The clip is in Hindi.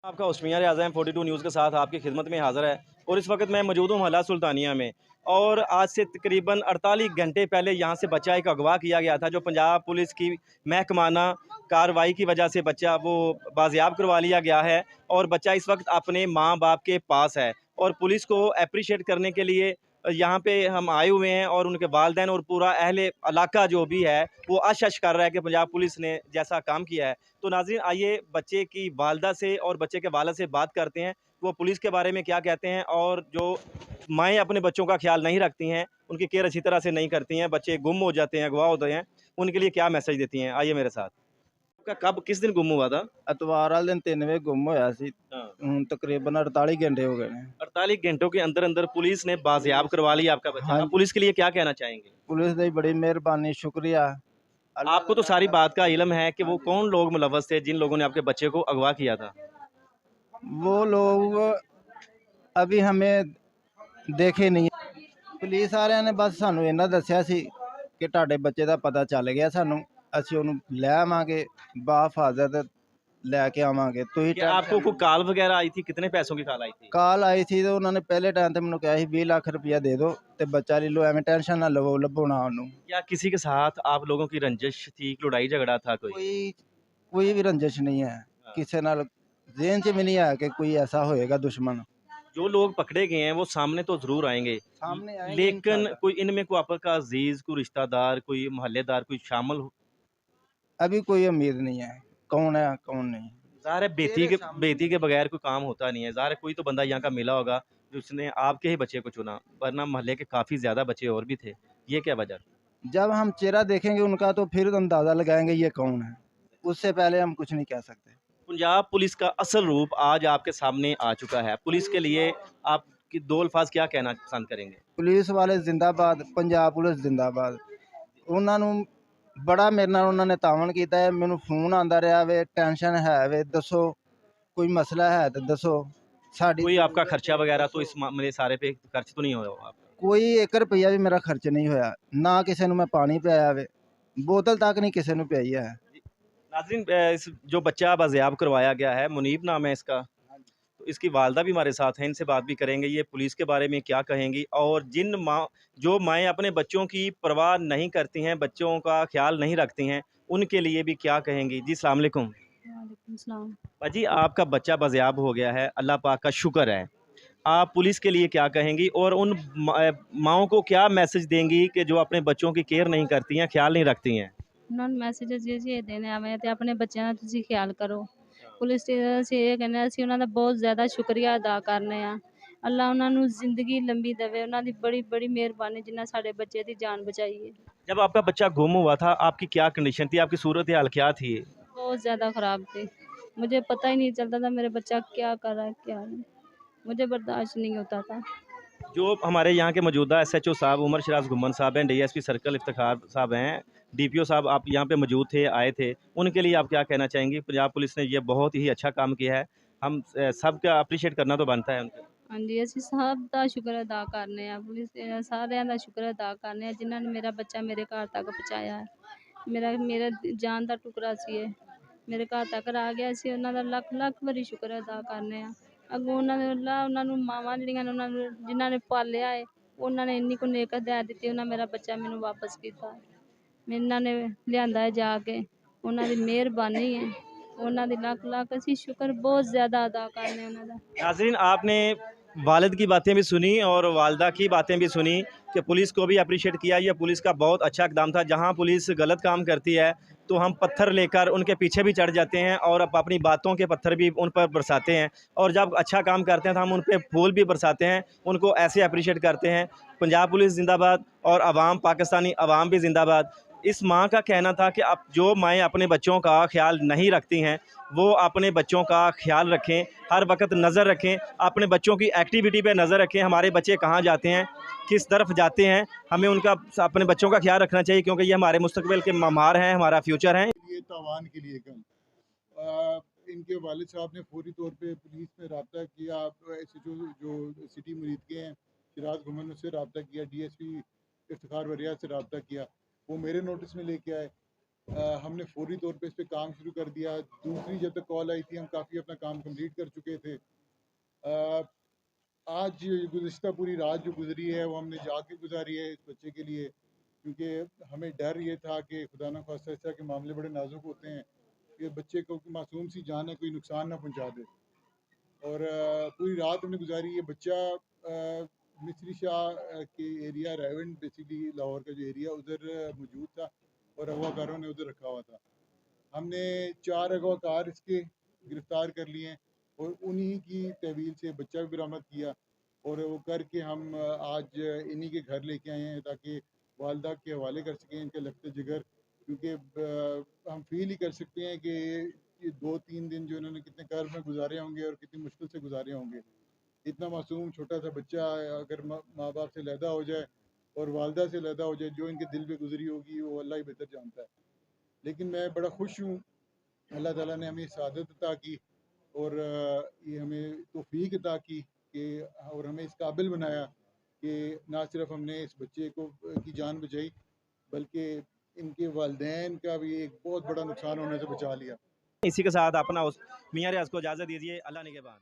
आपका उस्मिया आज़म 42 न्यूज़ के साथ आपकी खिदमत में हाज़िर है और इस वक्त मैं मौजूद हूँ मोहल्ला सुल्तानिया में। और आज से तकरीबन 48 घंटे पहले यहाँ से बच्चा एक अगवा किया गया था, जो पंजाब पुलिस की महकमाना कार्रवाई की वजह से बच्चा वो बाजियाब करवा लिया गया है और बच्चा इस वक्त अपने माँ बाप के पास है। और पुलिस को अप्रिशिएट करने के लिए यहाँ पे हम आए हुए हैं और उनके वालिदैन और पूरा अहले इलाका जो भी है वो अश कर रहा है कि पंजाब पुलिस ने जैसा काम किया है। तो नाज़रीन, आइए बच्चे की वालदा से और बच्चे के वालिद से बात करते हैं, वो पुलिस के बारे में क्या कहते हैं और जो माएँ अपने बच्चों का ख्याल नहीं रखती हैं, उनकी केयर अच्छी तरह से नहीं करती हैं, बच्चे गुम हो जाते हैं, अगवा होते हैं, उनके लिए क्या मैसेज देती हैं? आइए मेरे साथ। आपका कब किस दिन गुम हुआ था? ਐਤਵਾਰ ਵਾਲੇ ਦਿਨ 3 ਵਜੇ ਗੁੰਮ ਹੋਇਆ ਸੀ। हाँ। ਹੁਣ ਤਕਰੀਬਨ 48 घंटे हो गए हैं। 48 घंटों के अंदर-अंदर पुलिस ने बाजियाब करवा लिया आपका बच्चा। हाँ आप जी, पुलिस के लिए क्या कहना चाहेंगे? पुलिस की बड़ी मेहरबानी, शुक्रिया। अल्लाह आपको तो ताला सारी का बात का इल्म है कि हाँ वो जी। कौन लोग मुलव्वस थे, जिन लोगों ने आपके बच्चे को अगवा किया था? वो लोग अभी हमें देखे नहीं। ਪੁਲਿਸ ਵਾਲਿਆਂ ਨੇ ਬਸ ਸਾਨੂੰ ਇੰਨਾ ਦੱਸਿਆ ਸੀ ਕਿ ਤੁਹਾਡੇ ਬੱਚੇ ਦਾ ਪਤਾ ਚੱਲ ਗਿਆ ਸਾਨੂੰ, ਅਸੀਂ ਉਹਨੂੰ ਲੈ ਆਵਾਂਗੇ, ਬਾਹਿਫਾਜ਼ਤ ਲੈ ਕੇ ਆਵਾਂਗੇ, ਤੁਸੀਂ क्या आपको ਟੈਨਸ਼ਨ कोई ਨਾ। कॉल वगैरह आई थी? कितने पैसों की कॉल आई थी? ਕਾਲ ਆਈ ਸੀ ਤੇ ਉਹਨਾਂ ਨੇ ਪਹਿਲੇ ਟਾਈਮ ਤੇ ਮੈਨੂੰ ਕਿਹਾ ਸੀ 20 ਲੱਖ ਰੁਪਇਆ ਦੇ ਦਿਓ ਤੇ ਬੱਚਾ ਲੈ ਲਓ, ਐਵੇਂ ਟੈਨਸ਼ਨ ਨਾ ਲਵੋ, ਲੱਭੋ ਨਾ ਉਹਨੂੰ। क्या किसी के साथ आप लोगों की रंजिश थी, लड़ाई झगड़ा था कोई? ਕੋਈ ਕੋਈ ਵੀ ਰੰਜਿਸ਼ ਨਹੀਂ ਹੈ हाँ। ਕਿਸੇ ਨਾਲ, ज़हन 'ਚ भी नहीं आया कि कोई ऐसा होएगा दुश्मन। जो लोग पकड़े गए हैं वो सामने तो ज़रूर आएँगे, सामने आएंगे लेकिन इंशाल्लाह। कोई इनमें कोई आपका अज़ीज़, कोई रिश्तेदार, कोई मोहल्लेदार कोई शामिल हो? अभी कोई उम्मीद नहीं है, कौन है कौन नहीं। ज़ाहिर है तेरे सामने बेटी के बगैर कोई काम होता नहीं है। ज़ाहिर है कोई तो बंदा यहाँ का मिला होगा जिसने आपके ही बच्चे को चुना, वरना मोहल्ले के काफ़ी ज़्यादा बच्चे और भी थे। ये क्या वजह? जब हम चेहरा देखेंगे उनका तो फिर अंदाज़ा लगाएंगे ये कौन है, उससे पहले हम कुछ नहीं कह सकते। पंजाब पुलिस का असल रूप आज आपके सामने आ चुका है। पुलिस के लिए आप कि 2 अल्फ़ाज़ क्या कहना पसंद करेंगे? पुलिस वाले जिंदाबाद, पंजाब पुलिस जिंदाबाद। ਉਹਨਾਂ ਨੂੰ ਬੜਾ ਮੇਰੇ ਨਾਲ ਉਹਨਾਂ ਨੇ ਤਾਵਨ ਕੀਤਾ ਹੈ। ਮੈਨੂੰ ਫੋਨ ਆਉਂਦਾ ਰਿਹਾ ਵੇ, ਟੈਨਸ਼ਨ ਹੈ ਵੇ, ਦੱਸੋ ਕੋਈ ਮਸਲਾ ਹੈ ਤਾਂ ਦੱਸੋ। ਸਾਡੀ कोई आपका खर्चा वगैरह तो इस मामले सारे पे खर्च तो नहीं हुआ होगा आपका? ਕੋਈ 1 ਰੁਪਈਆ ਵੀ ਮੇਰਾ ਖਰਚ ਨਹੀਂ ਹੋਇਆ, ਨਾ ਕਿਸੇ ਨੂੰ ਮੈਂ ਪਾਣੀ ਪਿਆਇਆ ਵੇ, बोतल तक नहीं किसी ने पियाई है। नाज़रीन, इस जो बच्चा बाज़ियाब करवाया गया है, मुनीब नाम है इसका, तो इसकी वालदा भी हमारे साथ हैं, इनसे बात भी करेंगे, ये पुलिस के बारे में क्या कहेंगी और जो माएँ अपने बच्चों की परवाह नहीं करती हैं, बच्चों का ख़्याल नहीं रखती हैं, उनके लिए भी क्या कहेंगी? जी, अस्सलाम वालेकुम। वालेकुम सलाम। पाजी, आपका बच्चा बाज़ियाब हो गया है, अल्लाह पाक का शुक्र है। आप पुलिस के लिए क्या कहेंगी और उन माँओं को क्या मैसेज देंगी कि जो अपने बच्चों की केयर नहीं करती हैं, ख़्याल नहीं रखती हैं? ਉਹਨਾਂ ਨੂੰ ਮੈਸੇਜ ਅਸੀਂ ਇਹ ਦੇਣੇ ਆਵੇਂ ਤੇ ਆਪਣੇ ਬੱਚਿਆਂ ਦਾ ਤੁਸੀਂ ਖਿਆਲ ਕਰੋ। ਪੁਲਿਸ ਤੇ ਅਸੀਂ ਇਹ ਕਹਿੰਦੇ ਹਾਂ, ਅਸੀਂ ਉਹਨਾਂ ਦਾ ਬਹੁਤ ਜ਼ਿਆਦਾ ਸ਼ੁਕਰੀਆ ਅਦਾ ਕਰਨੇ ਆ। ਅੱਲਾ ਉਹਨਾਂ ਨੂੰ ਜ਼ਿੰਦਗੀ ਲੰਬੀ ਦੇਵੇ, ਉਹਨਾਂ ਦੀ ਬੜੀ ਬੜੀ ਮਿਹਰਬਾਨੀ ਜਿਨ੍ਹਾਂ ਸਾਡੇ ਬੱਚੇ ਦੀ ਜਾਨ ਬਚਾਈ ਹੈ। जब आपका बच्चा गुम हुआ था, आपकी क्या कंडीशन थी? आपकी सूरत-ए-हाल क्या थी? बहुत ज़्यादा ख़राब थी, मुझे पता ही नहीं चलता था मेरा बच्चा क्या कर रहा है क्या नहीं, मुझे बर्दाश्त नहीं होता था। जो हमारे यहाँ के मौजूदा एसएचओ साहब उमर शराज घुम्मन साहब हैं, डीएसपी सर्कल इफ्तिखार साहब हैं, डीपीओ साहब आप यहाँ पे मौजूद थे, आए थे, उनके लिए आप क्या कहना चाहेंगी? पंजाब पुलिस ने ये बहुत ही अच्छा काम किया है, हम सबका अप्रिशिएट करना तो बनता है उनको। ਹਾਂਜੀ, ਅਸੀਂ ਸਭ ਦਾ ਸ਼ੁਕਰ ਅਦਾ ਕਰਨੇ ਆ, ਪੁਲਿਸ ਦੇ ਸਾਰਿਆਂ ਦਾ ਸ਼ੁਕਰ ਅਦਾ ਕਰਨੇ ਆ ਜਿਨ੍ਹਾਂ ਨੇ ਮੇਰਾ ਬੱਚਾ ਮੇਰੇ ਘਰ ਤੱਕ ਪਹੁੰਚਾਇਆ ਹੈ। ਮੇਰਾ ਜਾਨ ਦਾ ਟੁਕੜਾ ਸੀ ਇਹ, ਮੇਰੇ ਘਰ ਤੱਕ ਆ ਗਿਆ ਸੀ। ਉਹਨਾਂ ਦਾ ਲੱਖ ਲੱਖ ਵਾਰੀ ਸ਼ੁਕਰ ਅਦਾ ਕਰਨੇ ਆ। ਅੱਗੋਂ ਉਹਨਾਂ ਦੇ ਅੱਲਾ ਉਹਨਾਂ ਨੂੰ ਮਾਵਾਂ ਜਿਹੜੀਆਂ ਨੇ ਉਹਨਾਂ ਨੂੰ ਜਿਨ੍ਹਾਂ ਨੇ ਪਾਲਿਆ ਹੈ, ਉਹਨਾਂ ਨੇ ਇੰਨੀ ਕੁ ਨੇਕ ਹਦਾਇਤ ਦਿੱਤੀ, ਉਹਨਾਂ ਮੇਰਾ ਬੱਚਾ ਮੈਨੂੰ ਵਾਪਸ ਕੀਤਾ। ਇਹਨਾਂ ਨੇ ਲਿਆਂਦਾ ਹੈ ਜਾ ਕੇ, ਉਹਨਾਂ ਦੀ ਮਿਹਰਬਾਨੀ ਹੈ, ਉਹਨਾਂ ਦੀ ਲੱਖ ਲੱਖ ਅਸੀਂ ਸ਼ੁਕਰ ਬਹੁਤ ਜ਼ਿਆਦਾ ਅਦਾ ਕਰਨੇ ਉਹਨਾਂ ਦਾ। नाज़रीन, आपने वालिद की बातें भी सुनी और वालदा की बातें भी सुनी कि पुलिस को भी अप्रिशिएट किया। ये पुलिस का बहुत अच्छा इक़दाम था। जहाँ पुलिस गलत काम करती है तो हम पत्थर लेकर उनके पीछे भी चढ़ जाते हैं और अपनी बातों के पत्थर भी उन पर बरसाते हैं, और जब अच्छा काम करते हैं तो हम उन पर फूल भी बरसाते हैं, उनको ऐसे अप्रिशिएट करते हैं। पंजाब पुलिस ज़िंदाबाद और अवाम, पाकिस्तानी अवाम भी ज़िंदाबाद। इस माँ का कहना था कि अब जो माएँ अपने बच्चों का ख्याल नहीं रखती हैं, वो अपने बच्चों का ख्याल रखें, हर वक्त नज़र रखें, अपने बच्चों की एक्टिविटी पे नज़र रखें, हमारे बच्चे कहाँ जाते हैं, किस तरफ जाते हैं, हमें उनका अपने बच्चों का ख्याल रखना चाहिए, क्योंकि ये हमारे मुस्तकबिल के ममार हैं, हमारा फ्यूचर हैं। ये तावान के लिए कल इनके वालिद साहब ने फौरी तौर पे पुलिस में रब्ता किया। ऐसे जो सिटी मुरीद के हैं, शिराज घुमन से रब्ता किया, डीएसपी इफ्तिखार वरिया से रब्ता किया, वो मेरे नोटिस में लेके आए। हमने फौरी तौर पे इस पे काम शुरू कर दिया। दूसरी जब तक कॉल आई थी हम काफ़ी अपना काम कंप्लीट कर चुके थे। अ, आज गुज़िश्ता पूरी रात जो गुज़री है वो हमने जाग के गुजारी है इस बच्चे के लिए, क्योंकि हमें डर ये था कि खुदा न खास्ता इस तरह के मामले बड़े नाजुक होते हैं कि बच्चे को मासूम सी जान है कोई नुकसान ना पहुंचा दे। और पूरी रात हमने गुजारी। ये बच्चा मिस्री शाह के एरिया रेवन बेसिकली लाहौर का जो एरिया उधर मौजूद था और अगवाकारों ने उधर रखा हुआ था। हमने 4 अगवाकार इसके गिरफ़्तार कर लिए हैं और उन्हीं की तहवील से बच्चा भी बरामद किया और वो करके हम आज इन्हीं के घर लेके आए हैं ताकि वालदा के हवाले कर सकें इनके लफ्ते जिगर, क्योंकि हम फ़ील ही कर सकते हैं कि ये 2-3 दिन जो इन्होंने कितने कर्ब में गुजारे होंगे और कितनी मुश्किल से गुजारे होंगे। इतना मासूम छोटा सा बच्चा अगर माँ बाप से लैदा हो जाए और वालदा से लैदा हो जाए, जो इनके दिल पे गुजरी होगी वो अल्लाह ही बेहतर जानता है। लेकिन मैं बड़ा खुश हूँ, अल्लाह ताला ने हमें सआदत अता की और ये हमें तौफीक अता कि और हमें इस काबिल बनाया कि ना सिर्फ हमने इस बच्चे को की जान बचाई, बल्कि इनके वालिदैन का भी एक बहुत बड़ा नुकसान होने से बचा लिया। इसी के साथ अपना उस मियाँ रियाज को इजाज़त दीजिए। अल्लाह निगहबान।